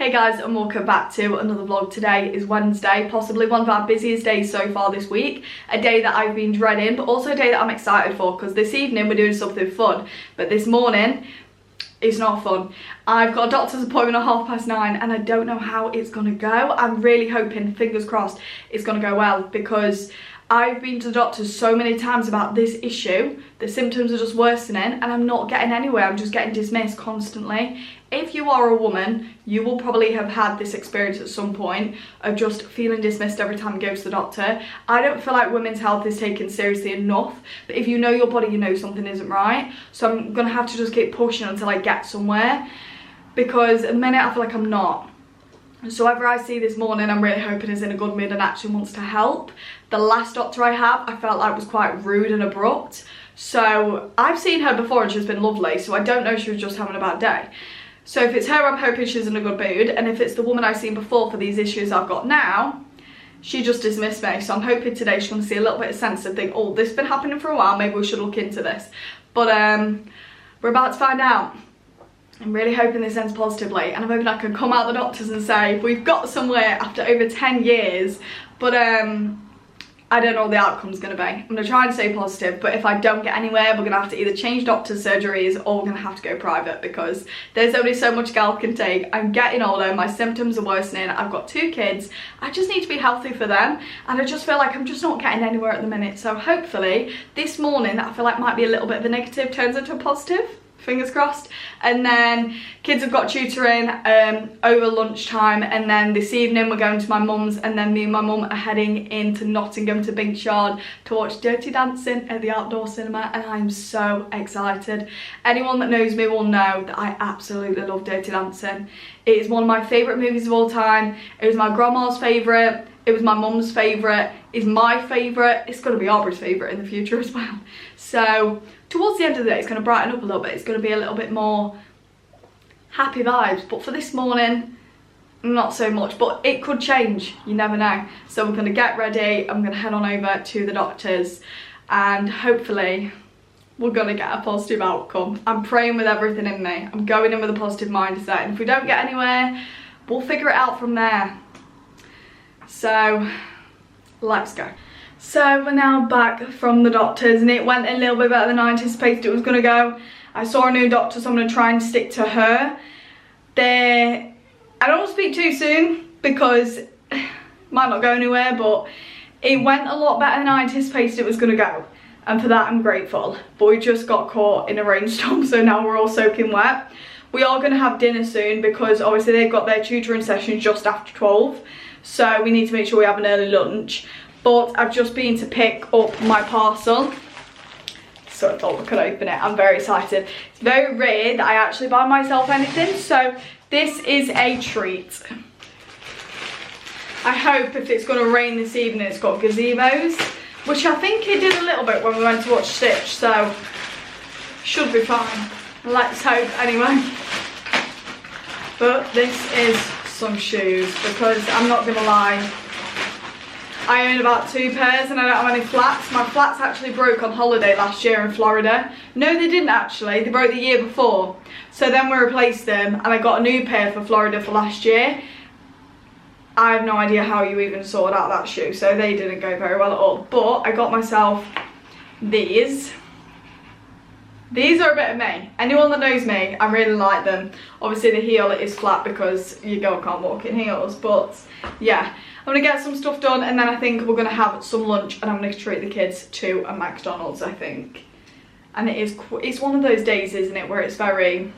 Hey guys, and welcome back to another vlog. Today is Wednesday, possibly one of our busiest days so far this week. A day that I've been dreading, but also a day that I'm excited for, because this evening we're doing something fun, but this morning it's not fun. I've got a doctor's appointment at 9:30 and I don't know how it's gonna go. I'm really hoping, fingers crossed, it's gonna go well, because I've been to the doctors so many times about this issue. The symptoms are just worsening and I'm not getting anywhere. I'm just getting dismissed constantly. If you are a woman, you will probably have had this experience at some point of just feeling dismissed every time you go to the doctor. I don't feel like women's health is taken seriously enough, but if you know your body, you know something isn't right. So I'm gonna have to just keep pushing until I get somewhere, because at the minute I feel like I'm not. So whoever I see this morning, I'm really hoping is in a good mood and actually wants to help. The last doctor I have, I felt like was quite rude and abrupt. So I've seen her before and she's been lovely, so I don't know if she was just having a bad day. So if it's her, I'm hoping she's in a good mood, and if it's the woman I've seen before for these issues I've got now, she just dismissed me. So I'm hoping today she's going to see a little bit of sense and think, oh, this has been happening for a while, maybe we should look into this. But we're about to find out. I'm really hoping this ends positively, and I'm hoping I can come out the doctors and say we've got somewhere after over 10 years, but I don't know what the outcome's going to be. I'm going to try and stay positive, but if I don't get anywhere, we're going to have to either change doctors' surgeries or we're going to have to go private, because there's only so much Gal can take. I'm getting older, my symptoms are worsening, I've got 2 kids, I just need to be healthy for them, and I just feel like I'm just not getting anywhere at the minute. So hopefully this morning that I feel like might be a little bit of a negative turns into a positive. Fingers crossed. And then kids have got tutoring over lunchtime, and then this evening we're going to my mum's, and then me and my mum are heading into Nottingham to Binks to watch Dirty Dancing at the outdoor cinema, and I'm so excited. Anyone that knows me will know that I absolutely love Dirty Dancing. It is one of my favourite movies of all time. It was my grandma's favourite, it was my mum's favourite, it's my favourite, it's going to be Aubrey's favourite in the future as well. So towards the end of the day it's going to brighten up a little bit, it's going to be a little bit more happy vibes, but for this morning not so much, but it could change, you never know. So we're going to get ready, I'm going to head on over to the doctors, and hopefully we're going to get a positive outcome. I'm praying with everything in me, I'm going in with a positive mindset, and if we don't get anywhere we'll figure it out from there. So let's go. So we're now back from the doctors, and it went a little bit better than I anticipated it was going to go. I saw a new doctor, so I'm going to try and stick to her. I don't want to speak too soon because it might not go anywhere, but it went a lot better than I anticipated it was going to go, and for that I'm grateful. But we just got caught in a rainstorm, so now we're all soaking wet. We are going to have dinner soon, because obviously they've got their tutoring session just after 12, so we need to make sure we have an early lunch. But I've just been to pick up my parcel, so I thought we could open it. I'm very excited. It's very rare that I actually buy myself anything, so this is a treat. I hope if it's going to rain this evening it's got gazebos, which I think it did a little bit when we went to watch Stitch, so should be fine. Let's hope anyway. But this is some shoes, because I'm not going to lie, I own about 2 pairs and I don't have any flats. My flats actually broke on holiday last year in Florida. No, they didn't actually, they broke the year before. So then we replaced them and I got a new pair for Florida for last year. I have no idea how you even sorted out that shoe, so they didn't go very well at all. But I got myself these. These are a bit of me. Anyone that knows me, I really like them. Obviously the heel is flat because your girl can't walk in heels, but yeah. I'm going to get some stuff done, and then I think we're going to have some lunch, and I'm going to treat the kids to a McDonald's, I think. And it's one of those days, isn't it, where it's very,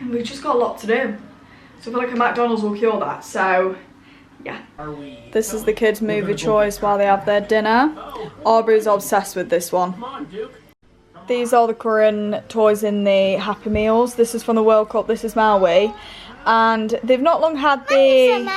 we've just got a lot to do. So I feel like a McDonald's will cure that, so yeah. This is the kids' movie choice while they have their dinner. Aubrey's obsessed with this one. These are the current toys in the Happy Meals. This is from the World Cup, this is Maui. And they've not long had the...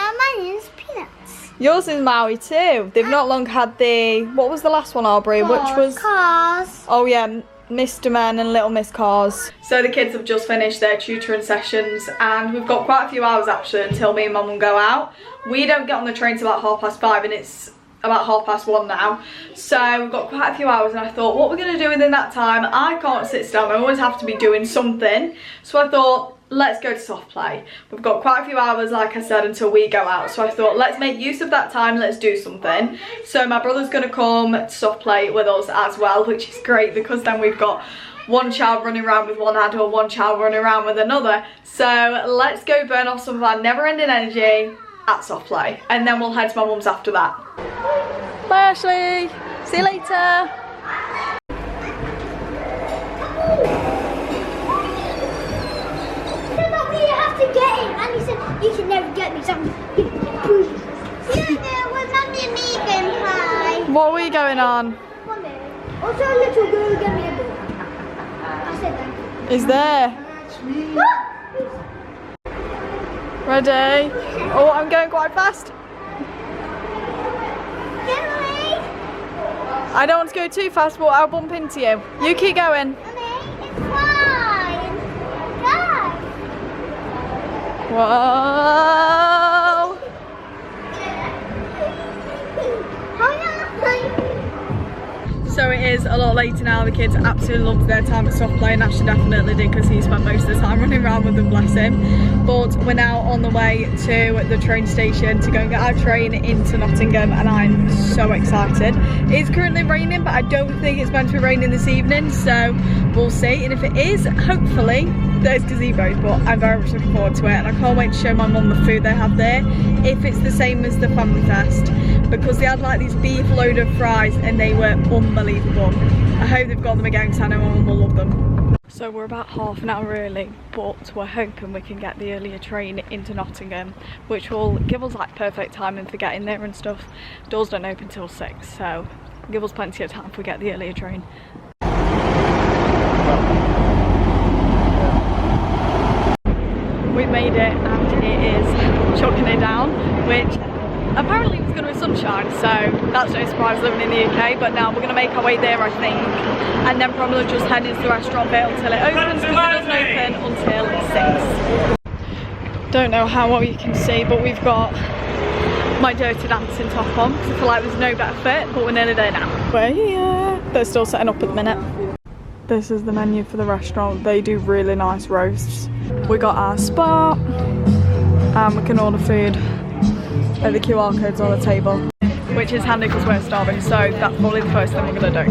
Yours is Maui too. They've not long had the... What was the last one, Aubrey? Which was... Cars. Oh yeah, Mr. Men and Little Miss Cars. So the kids have just finished their tutoring sessions, and we've got quite a few hours actually until me and Mum will go out. We don't get on the train till about 5:30, and it's about 1:30 now, so we've got quite a few hours, and I thought, what we're going to do within that time, I can't sit still, I always have to be doing something. So I thought, let's go to soft play. We've got quite a few hours, like I said, until we go out, so I thought let's make use of that time, let's do something. So my brother's going to come to soft play with us as well, which is great because then we've got one child running around with one adult, one child running around with another. So let's go burn off some of our never-ending energy at soft play, and then we'll head to my mum's after that. Bye Ashley, see you later. To get it, and he said you can never get me something. Yeah, we're Mummy and me going high. What were you going on? One minute. Also, a little girl get me a book. I said that. Is there? Ready? Oh, I'm going quite fast. Emily. I don't want to go too fast, but I'll bump into you. You keep going. It's fine. Go. Whoa! So it is a lot later now. The kids absolutely loved their time at soft play, and Ashley definitely did because he spent most of the time running around with them, bless him. But we're now on the way to the train station to go and get our train into Nottingham, and I'm so excited. It's currently raining, but I don't think it's meant to be raining this evening, so we'll see. And if it is, hopefully there's gazebos, but I'm very much looking forward to it, and I can't wait to show my mum the food they have there, if it's the same as the family fest, because they had like these beef loaded fries and they were unbelievable. I hope they've got them again because I know my mum will love them. So we're about half an hour early, but we're hoping we can get the earlier train into Nottingham, which will give us like perfect timing for getting there and stuff. Doors don't open till 6, so give us plenty of time if we get the earlier train. We've made it, and it is chucking it down, which apparently was going to be sunshine, so that's no surprise living in the UK. But now we're going to make our way there, I think, and then probably just head into the restaurant bit until it opens, because it doesn't open until 6. Don't know how well you can see, but we've got my dirty dancing top on because I feel like there's no better fit, but we're nearly there now. We're here. They're still setting up at the minute. This is the menu for the restaurant. They do really nice roasts. We got our spot, and we can order food at the QR codes on the table, which is handy because we're starving, so that's probably the first thing we're going to do.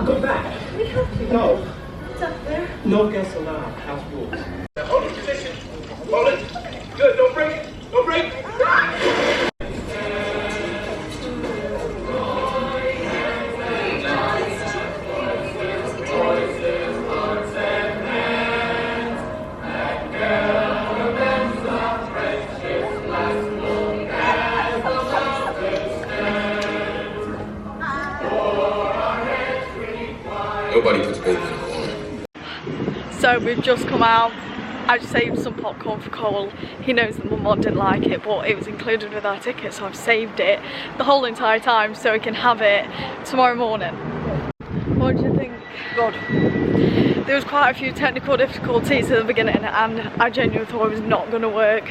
Go back. No. It's up there. No guests allowed. House rules. Hold your position. Hold it. Good. Don't break it. Don't break it. Nobody puts baby in a corner. So we've just come out. I just saved some popcorn for Cole. He knows that Mum didn't like it, but it was included with our ticket, so I've saved it the whole entire time so we can have it tomorrow morning. What do you think? God. There was quite a few technical difficulties at the beginning, and I genuinely thought it was not going to work,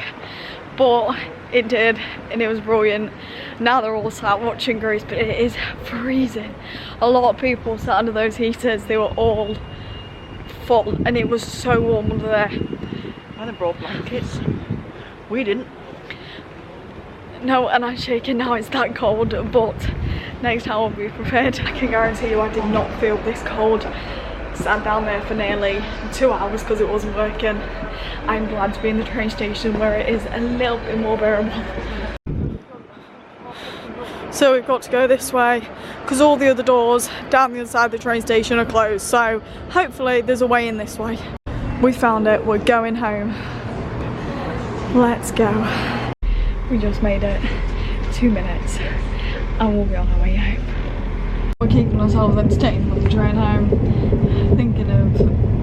but it did, and it was brilliant. Now they're all sat watching Greece, but it is freezing. A lot of people sat under those heaters. They were all full, and it was so warm under there. And they brought blankets. We didn't. No, and I'm shaking now, it's that cold, but next time I'll be prepared. I can guarantee you I did not feel this cold. Sat down there for nearly 2 hours because it wasn't working. I'm glad to be in the train station where it is a little bit more bearable. So we've got to go this way because all the other doors down the other side of the train station are closed, so hopefully there's a way in this way. We found it, we're going home. Let's go. We just made it 2 minutes and we'll be on our way home. We're keeping ourselves entertained on the train home, thinking of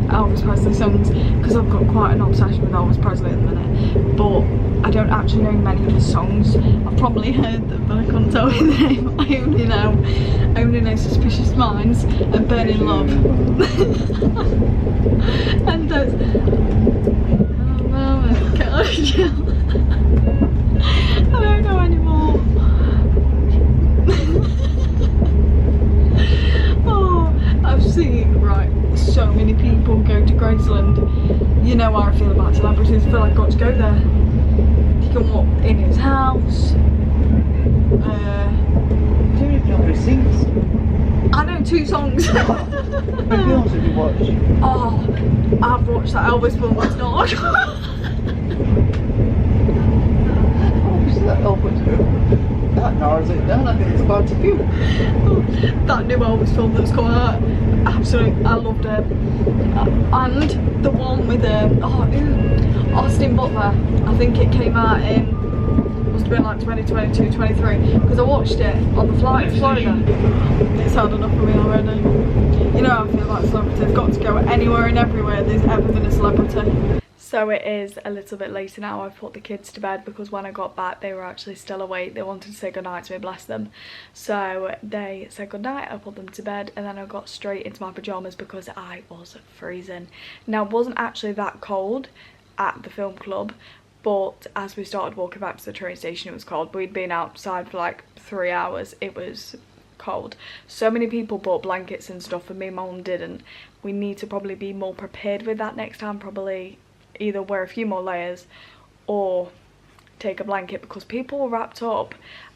Elvis Presley songs because I've got quite an obsession with Elvis Presley at the minute, but I don't actually know many of his songs. I've probably heard them, but I couldn't tell you the name. I only know Suspicious Minds and Burning Love. And those. Oh my gosh. I don't know anymore. seeing, right, so many people go to Graceland. You know how I feel about celebrities. I feel like I've got to go there. You can walk in his house. I don't even know who sings. I know 2 songs. What films have you watched? Oh, I've watched that Elvis film that's not. Oh, is that Elvis? That narrows it down. I think it's about to view. That new Elvis film that's come out, absolutely, I loved it. And the one with Austin Butler, I think it came out in, must have been like 2022, 23, because I watched it on the flight to Florida. It's hard enough for me already. You know how I feel about celebrities. I've got to go anywhere and everywhere there's ever been a celebrity. So it is a little bit later now. I've put the kids to bed because when I got back they were actually still awake. They wanted to say goodnight to me, bless them. So they said goodnight, I put them to bed, and then I got straight into my pyjamas because I was freezing. Now it wasn't actually that cold at the film club, but as we started walking back to the train station it was cold. We'd been outside for like 3 hours. It was cold. So many people bought blankets and stuff and me and my mum didn't. We need to probably be more prepared with that next time. Probably either wear a few more layers or take a blanket because people were wrapped up.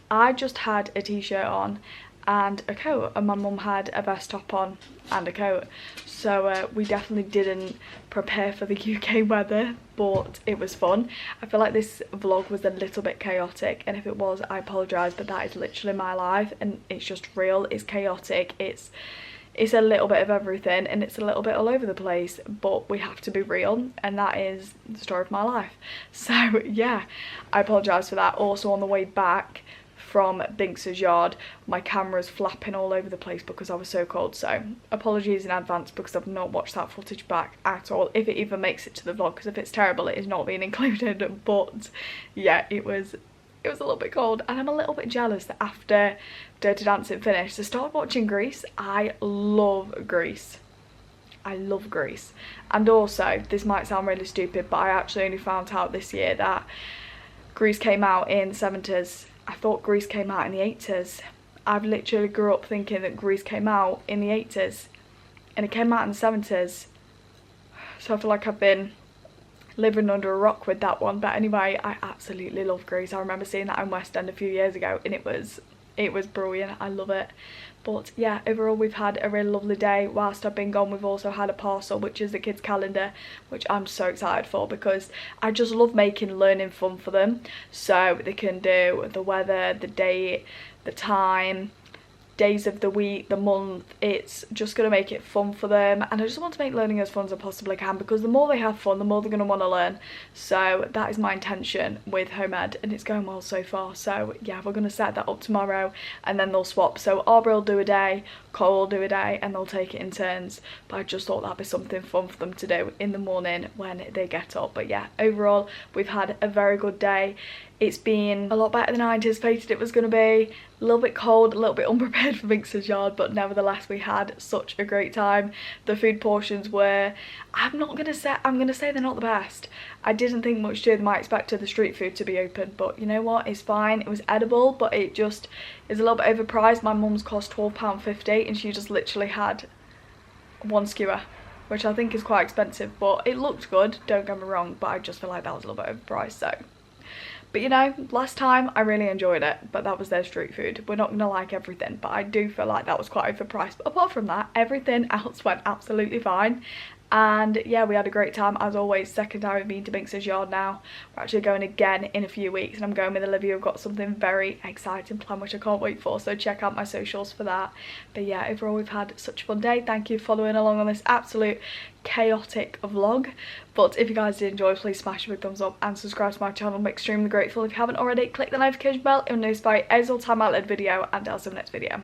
I just had a t-shirt on and a coat, and my mum had a vest top on and a coat, so we definitely didn't prepare for the UK weather, but it was fun. I feel like this vlog was a little bit chaotic, and if it was I apologise, but that is literally my life and it's just real. It's chaotic, it's a little bit of everything and it's a little bit all over the place, but we have to be real, and that is the story of my life. So yeah, I apologise for that. Also on the way back from Binks's yard my camera's flapping all over the place because I was so cold, so apologies in advance because I've not watched that footage back at all, if it even makes it to the vlog, because if it's terrible it is not being included. But yeah, it was a little bit cold, and I'm a little bit jealous that after Dirty Dancing finished I started watching Grease. I love Grease. I love Grease. And also, this might sound really stupid, but I actually only found out this year that Grease came out in the 70s. I thought Grease came out in the 80s. I've literally grew up thinking that Grease came out in the 80s and it came out in the 70s. So I feel like I've been living under a rock with that one. But anyway, I absolutely love Grease. I remember seeing that in West End a few years ago and it was brilliant. I love it. But yeah, overall we've had a really lovely day. Whilst I've been gone we've also had a parcel, which is the kids' calendar, which I'm so excited for because I just love making learning fun for them. So they can do the weather, the date, the time, days of the week, the month. It's just going to make it fun for them, and I just want to make learning as fun as I possibly can because the more they have fun the more they're going to want to learn. So that is my intention with home ed, and it's going well so far. So yeah, we're going to set that up tomorrow and then they'll swap. So Aubrey will do a day, Cole will do a day, and they'll take it in turns. But I just thought that'd be something fun for them to do in the morning when they get up. But yeah, overall we've had a very good day. It's been a lot better than I anticipated it was going to be. A little bit cold, a little bit unprepared for Binks's yard, but nevertheless we had such a great time. The food portions were, I'm going to say they're not the best. I didn't think much to them. I expected the street food to be open, but you know what, it's fine. It was edible, but it just is a little bit overpriced. My mum's cost £12.50 and she just literally had one skewer, which I think is quite expensive, but it looked good, don't get me wrong, but I just feel like that was a little bit overpriced. So, but you know, last time I really enjoyed it, but that was their street food. We're not going to like everything, but I do feel like that was quite overpriced. But apart from that, everything else went absolutely fine. And yeah, we had a great time as always. Second time we've been to Binks's yard now. We're actually going again in a few weeks and I'm going with Olivia. We've got something very exciting planned which I can't wait for, so check out my socials for that. But yeah, overall we've had such a fun day. Thank you for following along on this absolute chaotic vlog. But if you guys did enjoy, please smash a big thumbs up and subscribe to my channel. I'm extremely grateful. If you haven't already, click the notification bell. It will notify you every time I upload a video, and I'll see you in the next video.